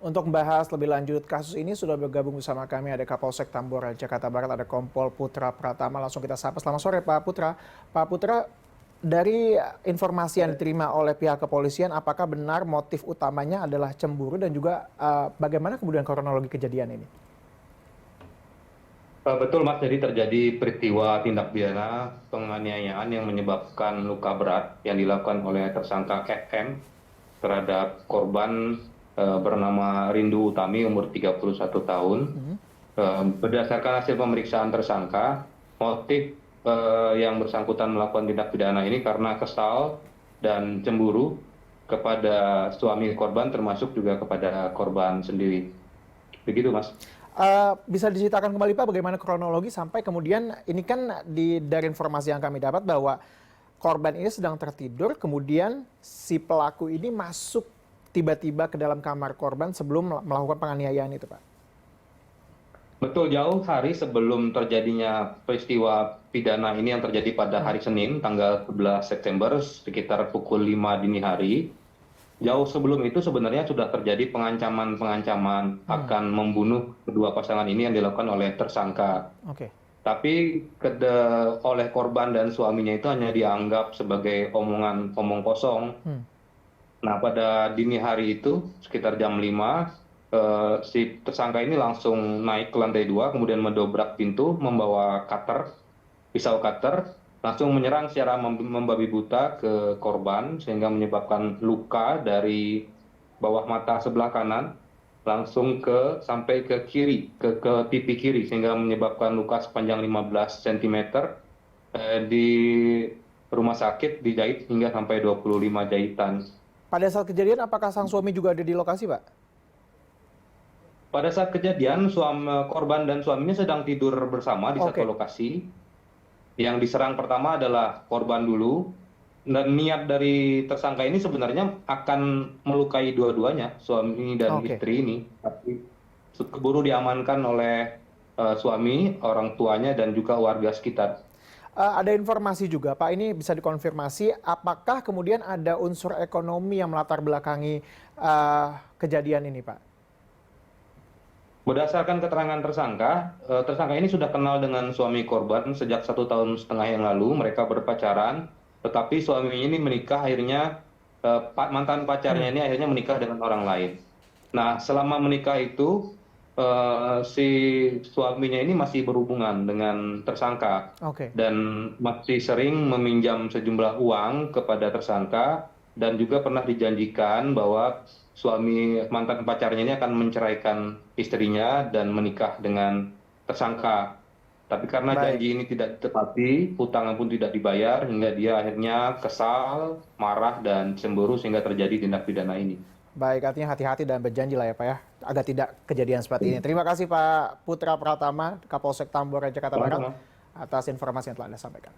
Untuk membahas lebih lanjut kasus ini sudah bergabung bersama kami ada Kapolsek Tambora, Jakarta Barat, ada Kompol Putra Pratama. Langsung kita sapa. Selamat sore Pak Putra. Pak Putra, dari informasi yang diterima oleh pihak kepolisian, apakah benar motif utamanya adalah cemburu dan juga bagaimana kemudian kronologi kejadian ini? Betul Mas, jadi terjadi peristiwa tindak pidana penganiayaan yang menyebabkan luka berat yang dilakukan oleh tersangka FM terhadap korban bernama Rindu Utami umur 31 tahun. Berdasarkan hasil pemeriksaan tersangka, motif yang bersangkutan melakukan tindak pidana ini karena kesal dan cemburu kepada suami korban termasuk juga kepada korban sendiri. Begitu Mas. Bisa diceritakan kembali Pak bagaimana kronologi sampai kemudian ini kan dari informasi yang kami dapat bahwa korban ini sedang tertidur, kemudian si pelaku ini masuk tiba-tiba ke dalam kamar korban sebelum melakukan penganiayaan itu Pak. Betul, jauh hari sebelum terjadinya peristiwa pidana ini yang terjadi pada hari Senin, tanggal 11 September, sekitar pukul 5 dini hari. Jauh sebelum itu sebenarnya sudah terjadi pengancaman-pengancaman akan membunuh kedua pasangan ini yang dilakukan oleh tersangka. Oke. Tapi oleh korban dan suaminya itu hanya dianggap sebagai omong kosong. Nah, pada dini hari itu, sekitar jam 5, si tersangka ini langsung naik ke lantai 2, kemudian mendobrak pintu, membawa pisau cutter, langsung menyerang secara membabi buta ke korban, sehingga menyebabkan luka dari bawah mata sebelah kanan, langsung sampai ke kiri, ke pipi kiri, sehingga menyebabkan luka sepanjang 15 cm. Di rumah sakit dijahit hingga sampai 25 jahitan. Pada saat kejadian apakah sang suami juga ada di lokasi Pak? Pada saat kejadian, korban dan suaminya sedang tidur bersama di satu lokasi. Yang diserang pertama adalah korban dulu, dan niat dari tersangka ini sebenarnya akan melukai dua-duanya, suami dan istri ini. Tapi keburu diamankan oleh suami, orang tuanya, dan juga warga sekitar. Ada informasi juga Pak, ini bisa dikonfirmasi, apakah kemudian ada unsur ekonomi yang melatar belakangi kejadian ini Pak? Berdasarkan keterangan tersangka ini sudah kenal dengan suami korban sejak 1,5 tahun yang lalu. Mereka berpacaran, tetapi suaminya ini menikah akhirnya, mantan pacarnya ini akhirnya menikah dengan orang lain. Nah, selama menikah itu, si suaminya ini masih berhubungan dengan tersangka dan masih sering meminjam sejumlah uang kepada tersangka, dan juga pernah dijanjikan bahwa suami mantan pacarnya ini akan menceraikan istrinya dan menikah dengan tersangka. Tapi karena janji ini tidak ditepati, hutang pun tidak dibayar, hingga dia akhirnya kesal, marah, dan cemburu sehingga terjadi tindak pidana ini. Baik, artinya hati-hati dan berjanji lah ya Pak ya, agar tidak kejadian seperti ini. Terima kasih Pak Putra Pratama, Kapolsek Tambora, Jakarta Barat, atas informasi yang telah Anda sampaikan.